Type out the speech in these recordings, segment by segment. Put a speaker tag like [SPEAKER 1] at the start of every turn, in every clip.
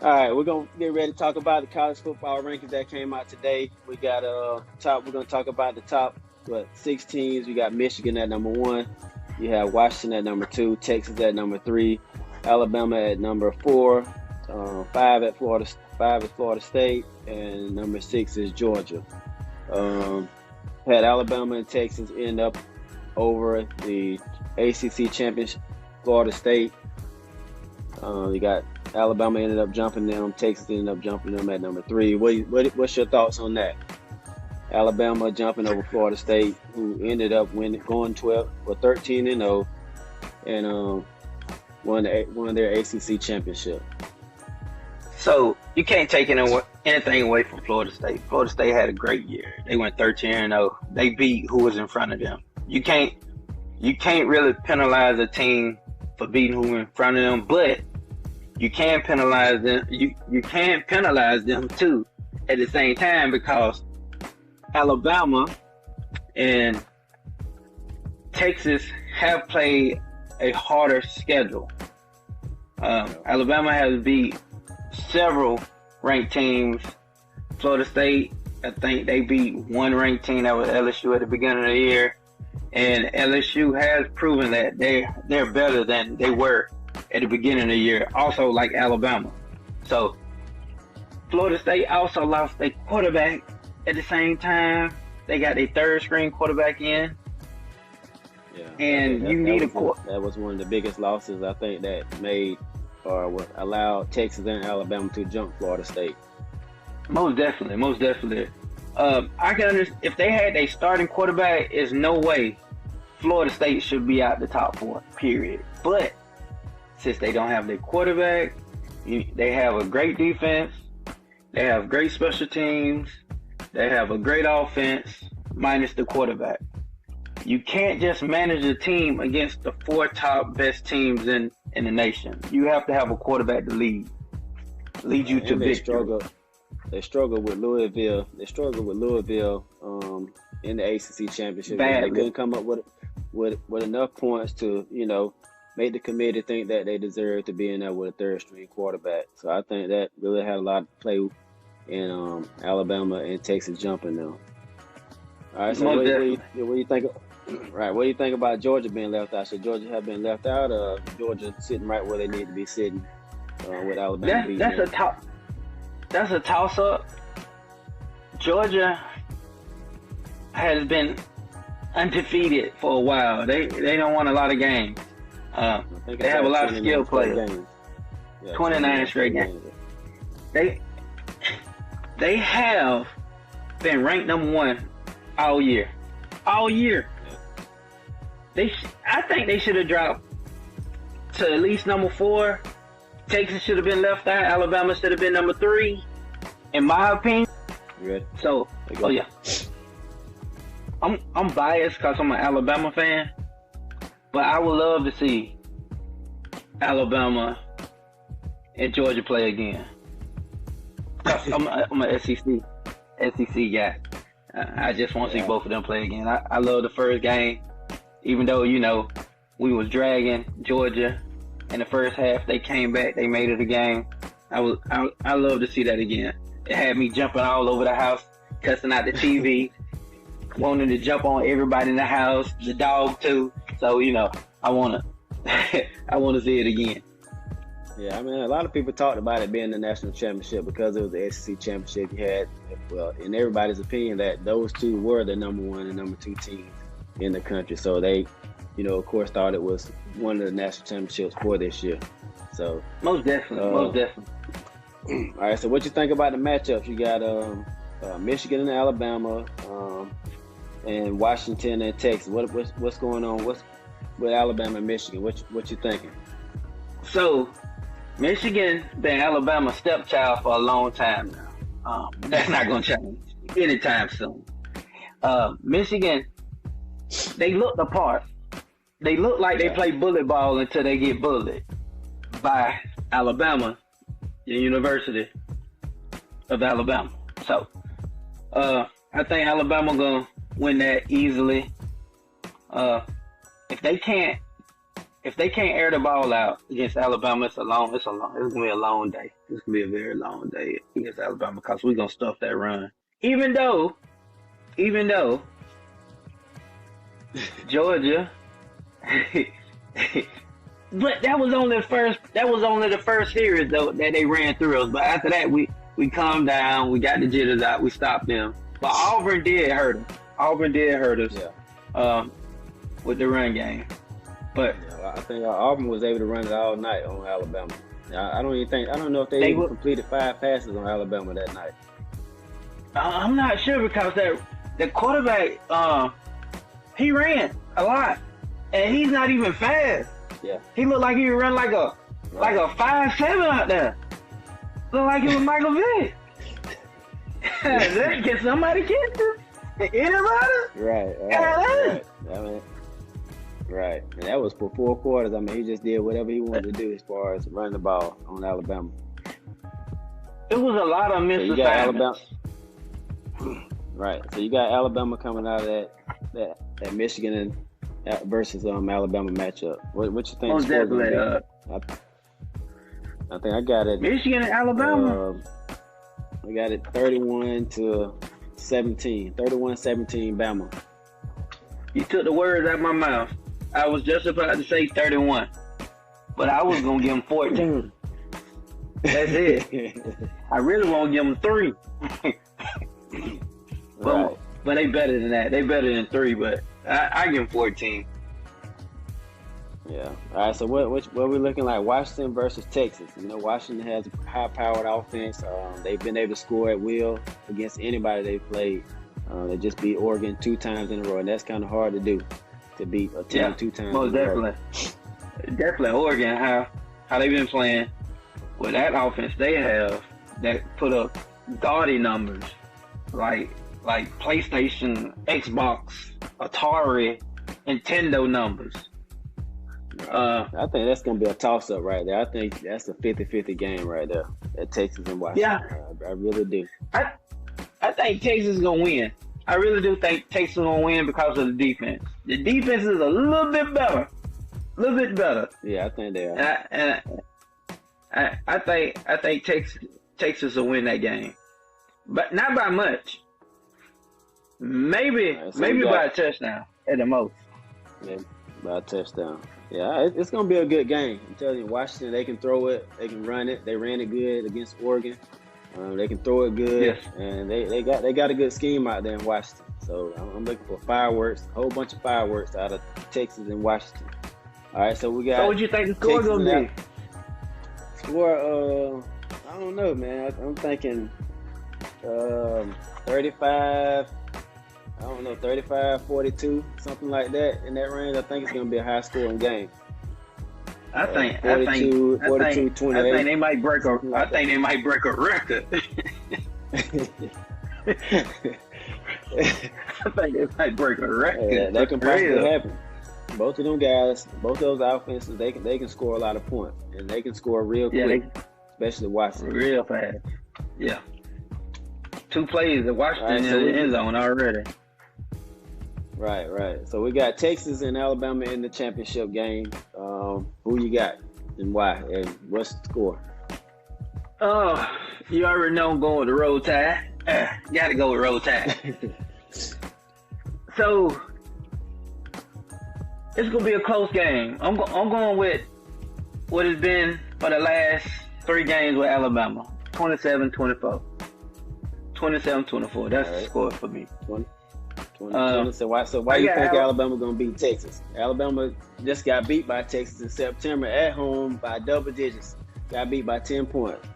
[SPEAKER 1] All right, we're gonna get ready to talk about the college football rankings that came out today. We got top. We're gonna talk about the top 6 teams. We got Michigan at number 1. You have Washington at number 2, Texas at number 3, Alabama at number 4, 5 at Florida. 5 is Florida State, and number 6 is Georgia. Had Alabama and Texas end up over the ACC championship. Florida State. You got Alabama ended up jumping them. Texas ended up jumping them at number 3. What's your thoughts on that? Alabama jumping over Florida State, who ended up going 13-0, and won their ACC championship.
[SPEAKER 2] So you can't take anything away from Florida State. Florida State had a great year. They went 13-0. They beat who was in front of them. You can't really penalize a team for beating who in front of them, but you can penalize them. You can penalize them too at the same time, because Alabama and Texas have played a harder schedule. Alabama has beat several ranked teams. Florida State, I think they beat one ranked team, that was LSU, at the beginning of the year. And LSU has proven that they're better than they were at the beginning of the year, also like Alabama. So Florida State also lost their quarterback at the same time. They got their third string quarterback in.
[SPEAKER 1] Yeah,
[SPEAKER 2] and
[SPEAKER 1] that was one of the biggest losses, I think, that made or allowed Texas and Alabama to jump Florida State.
[SPEAKER 2] Most definitely. I can understand if they had a starting quarterback, there's no way Florida State should be out the top 4, period. But since they don't have their quarterback, they have a great defense, they have great special teams, they have a great offense, minus the quarterback. You can't just manage a team against the 4 top best teams in the nation. You have to have a quarterback to lead you to victory.
[SPEAKER 1] They struggle with Louisville. In the ACC championship.
[SPEAKER 2] Badly.
[SPEAKER 1] They couldn't come up with enough points to, make the committee think that they deserve to be in there with a third string quarterback. So I think that really had a lot to play in Alabama and Texas jumping them. All right, so what do you think? Right, what do you think about Georgia being left out? Should Georgia have been left out, or Georgia sitting right where they need to be sitting with Alabama?
[SPEAKER 2] That's a toss-up. Georgia has been undefeated for a while. They don't win a lot of games. They have a lot of skilled players. 29 straight games. They have been ranked number 1 all year. All year. I think they should have dropped to at least number 4. Texas should have been left out. Alabama should have been number 3, in my opinion.
[SPEAKER 1] You ready?
[SPEAKER 2] So, yeah. I'm biased because I'm an Alabama fan, but I would love to see Alabama and Georgia play again. I'm an SEC guy. I just want to see both of them play again. I love the first game, even though we was dragging Georgia in the first half. They came back. They made it a game. I love to see that again. It had me jumping all over the house, cussing out the TV. Wanting to jump on everybody in the house, the dog too. So I wanna see it again.
[SPEAKER 1] Yeah, I mean, a lot of people talked about it being the national championship because it was the SEC championship. You had, in everybody's opinion, that those two were the number 1 and number 2 teams in the country. So they, of course, thought it was one of the national championships for this year. So
[SPEAKER 2] most definitely.
[SPEAKER 1] All right. So what you think about the matchups? You got Michigan and Alabama. And Washington and Texas. What's going on? What's with Alabama and Michigan? What you thinking?
[SPEAKER 2] So, Michigan been Alabama's stepchild for a long time now. That's not going to change anytime soon. Michigan, they look the part. They look like they play bullet ball until they get bullied by Alabama, the University of Alabama. So, I think Alabama going to win that easily. If they can't if they can't air the ball out against Alabama, it's gonna be a long day. It's gonna be a very long day against Alabama because we're gonna stuff that run. Even though Georgia, but that was only the first series though that they ran through us. But after that, we calmed down, we got the jitters out, we stopped them. But Auburn did hurt us.
[SPEAKER 1] Yeah.
[SPEAKER 2] With the run game. But
[SPEAKER 1] yeah, I think Auburn was able to run it all night on Alabama. I don't know if they even completed 5 passes on Alabama that night.
[SPEAKER 2] I'm not sure because the quarterback, he ran a lot, and he's not even fast.
[SPEAKER 1] Yeah,
[SPEAKER 2] he looked like he would run like a 5'7" out there. Looked like it was Michael Vick. Can somebody catch him? Anybody?
[SPEAKER 1] Right. I mean, right. And that was for 4 quarters. I mean, he just did whatever he wanted to do as far as running the ball on Alabama.
[SPEAKER 2] It was a lot of missed assignments.
[SPEAKER 1] Right. So you got Alabama coming out of that Michigan versus Alabama matchup. What you think?
[SPEAKER 2] Most definitely.
[SPEAKER 1] I think I got it.
[SPEAKER 2] Michigan and Alabama.
[SPEAKER 1] I got it 31-17. 31-17 Bama.
[SPEAKER 2] You took the words out of my mouth. I was just about to say 31, but I was gonna give them 14. That's it. I really want to give them 3. But they better than that. They better than 3, but I give them 14.
[SPEAKER 1] Yeah. All right. So what we looking like? Washington versus Texas. You know, Washington has a high-powered offense. They've been able to score at will against anybody they've played. They just beat Oregon 2 times in a row, and that's kind of hard to do. To beat a team 2 times.
[SPEAKER 2] Most
[SPEAKER 1] in a row.
[SPEAKER 2] Definitely Oregon. How they've been playing with that offense they have that put up gaudy numbers like PlayStation, Xbox, Atari, Nintendo numbers.
[SPEAKER 1] I think that's going to be a toss-up right there. I think that's a 50-50 game right there at Texas and Washington.
[SPEAKER 2] Yeah.
[SPEAKER 1] I really do.
[SPEAKER 2] I think Texas is going to win. I really do think Texas is going to win because of the defense. The defense is a little bit better.
[SPEAKER 1] Yeah, I think they are.
[SPEAKER 2] I think Texas will win that game. But not by much. Maybe by a touchdown at the most.
[SPEAKER 1] Yeah, by a touchdown. Yeah, it's going to be a good game. I'm telling you, Washington, they can throw it, they can run it. They ran it good against Oregon. They can throw it good,
[SPEAKER 2] yes.
[SPEAKER 1] And they got a good scheme out there in Washington. So I'm looking for fireworks, a whole bunch of fireworks out of Texas and Washington. All right, so we got.
[SPEAKER 2] So what you think the score gonna be?
[SPEAKER 1] Score, I don't know, man. I'm thinking 35. I don't know, 35-42, something like that in that range. I think it's gonna be a high scoring game.
[SPEAKER 2] I think
[SPEAKER 1] 28.
[SPEAKER 2] I think they might break a record. I think they might break a record.
[SPEAKER 1] Yeah, that can possibly happen. Both of them guys, both those offenses, they can score a lot of points, and they can score real quick, especially Washington.
[SPEAKER 2] Real fast. Yeah. 2 plays at Washington in the end zone already.
[SPEAKER 1] Right. So we got Texas and Alabama in the championship game. Who you got and why? And what's the score?
[SPEAKER 2] Oh, you already know I'm going with the Roll Tide. Got to go with Roll Tide. So it's gonna be a close game. I'm going with what has been for the last 3 games with Alabama. 27-24. 27-24. That's the score for me. 20. So why do you think Alabama gonna beat Texas? Alabama just got beat by Texas in September at home by double digits. Got beat by 10 points.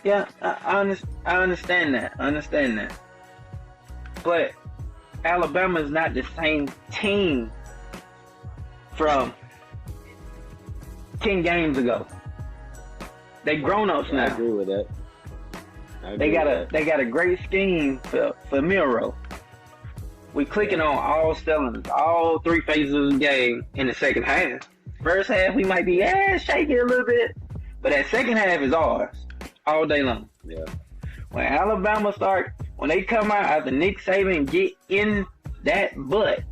[SPEAKER 2] Yeah, I understand that. But Alabama is not the same team from 10 games ago. They grown-ups now.
[SPEAKER 1] I agree with that.
[SPEAKER 2] They got a great scheme for Miro. We clicking on all cylinders, all 3 phases of the game in the second half. First half we might be shaky a little bit, but that second half is ours all day long.
[SPEAKER 1] Yeah.
[SPEAKER 2] When Alabama when they come out after Nick Saban get in that butt,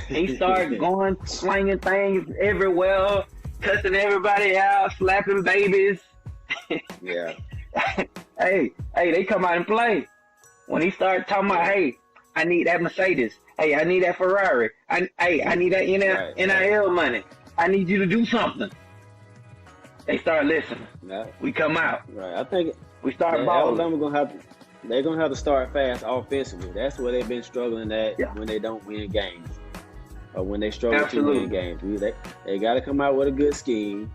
[SPEAKER 2] He started going, slinging things everywhere, cussing everybody out, slapping babies.
[SPEAKER 1] Yeah.
[SPEAKER 2] Hey, they come out and play. When he started talking about, hey, I need that Mercedes. Hey, I need that Ferrari. I need that NIL money. I need you to do something. They start listening. Yeah. We come out.
[SPEAKER 1] Right. I think
[SPEAKER 2] we start balling.
[SPEAKER 1] Alabama they're gonna have to start fast offensively. That's where they've been struggling at when they don't win games, or when they struggle to win games. They got to come out with a good scheme.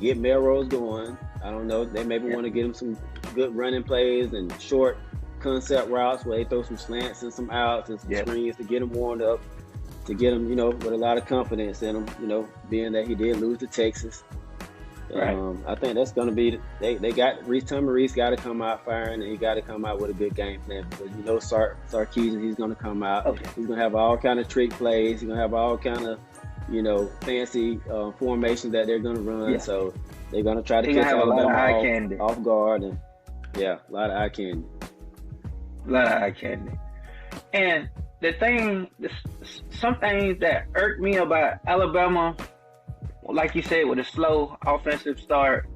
[SPEAKER 1] Get Melrose going. I don't know. They maybe want to get him some good running plays and short concept routes where they throw some slants and some outs and some screens to get him warmed up, to get him, with a lot of confidence in him, being that he did lose to Texas.
[SPEAKER 2] Right.
[SPEAKER 1] I think that's going to be they got Reese got to come out firing, and he got to come out with a good game plan, because Sarkisian, he's going to come out. Okay. He's going to have all kind of trick plays. He's going to have all kind of fancy formations that they're going to run. Yeah. So they're going to try to catch Alabama off guard, and a lot of eye candy.
[SPEAKER 2] A lot of eye candy. And some things that irked me about Alabama, like you said, with a slow offensive start,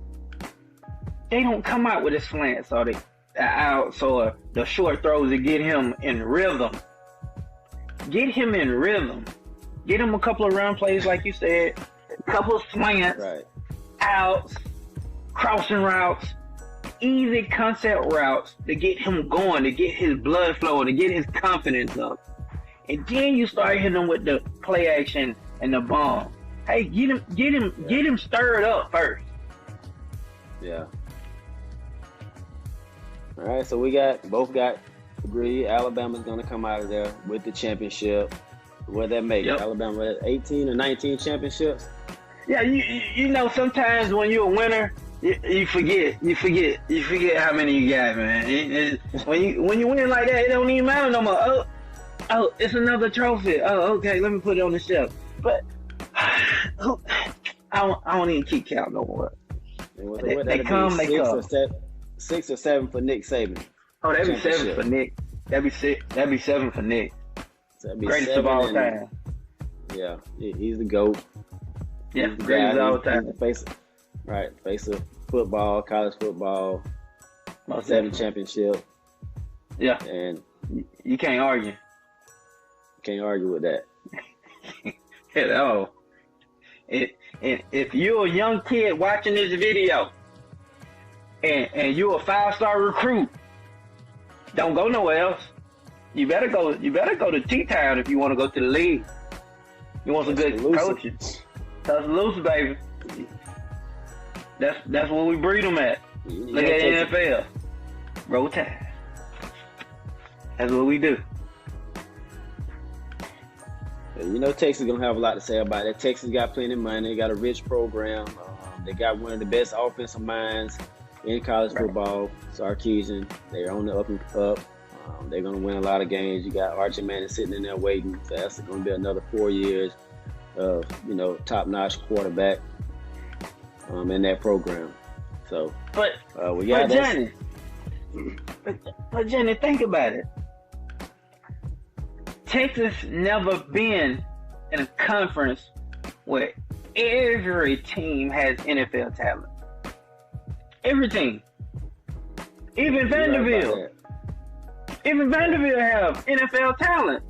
[SPEAKER 2] they don't come out with the slants or the outs or the short throws to get him in rhythm. Get him in rhythm. Get him a couple of run plays, like you said, a couple of slants, outs, crossing routes, easy concept routes to get him going, to get his blood flowing, to get his confidence up. And then you start hitting him with the play action and the bomb. Hey, get him stirred up first.
[SPEAKER 1] Yeah. All right, so both got agreed. Alabama's gonna come out of there with the championship. What that make? Alabama at 18 or 19 championships.
[SPEAKER 2] Yeah, you sometimes when you're a winner, you forget how many you got, man. When you win like that, it don't even matter no more. Oh, it's another trophy. Oh, okay, let me put it on the shelf. But I don't even keep count no more. They come.
[SPEAKER 1] 6 or 7 for Nick Saban.
[SPEAKER 2] Oh, that'd be 7 for Nick. That'd be 7 for Nick. So greatest of all time.
[SPEAKER 1] Yeah, he's the GOAT.
[SPEAKER 2] Yeah, greatest of all time.
[SPEAKER 1] Face of football, college football, 7 championship.
[SPEAKER 2] Yeah,
[SPEAKER 1] and
[SPEAKER 2] you can't argue.
[SPEAKER 1] Can't argue with that.
[SPEAKER 2] At all. If you're a young kid watching this video and you're a 5-star recruit, don't go nowhere else. You better go to T-Town if you want to go to the league. You want some good coaching. Tuscaloosa, baby. That's where we breed them at. Look at the NFL. Roll Tide. That's what we do.
[SPEAKER 1] Texas gonna have a lot to say about it. Texas got plenty of money. They got a rich program. They got one of the best offensive minds in college football. Sarkisian. They're on the up and up. They're gonna win a lot of games. You got Archie Manning sitting in there waiting. So that's gonna be another 4 years of top-notch quarterback in that program. So,
[SPEAKER 2] but Jenny, think about it. Texas never been in a conference where every team has NFL talent. Every team. Even Vanderbilt. Even Vanderbilt have NFL talent.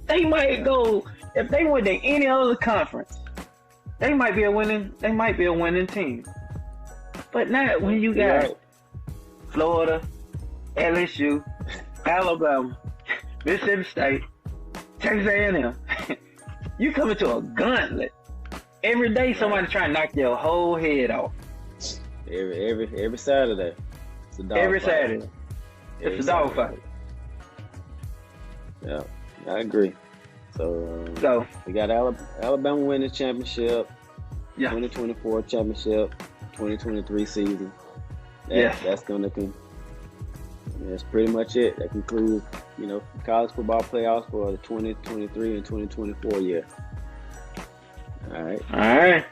[SPEAKER 2] They might go, if they went to any other conference, they might be a winning team. But not when you got Florida, LSU, Alabama, Mississippi State, Texas A&M. You come into a gauntlet. Every day somebody trying to knock your whole head off.
[SPEAKER 1] Every Saturday. It's a dog
[SPEAKER 2] every
[SPEAKER 1] fight.
[SPEAKER 2] Saturday. It's a dog fight.
[SPEAKER 1] Yeah, I agree. So we got Alabama winning the championship, 2024 championship, 2023 season. That's pretty much it. That concludes, college football playoffs for the 2023 and 2024 year. All right.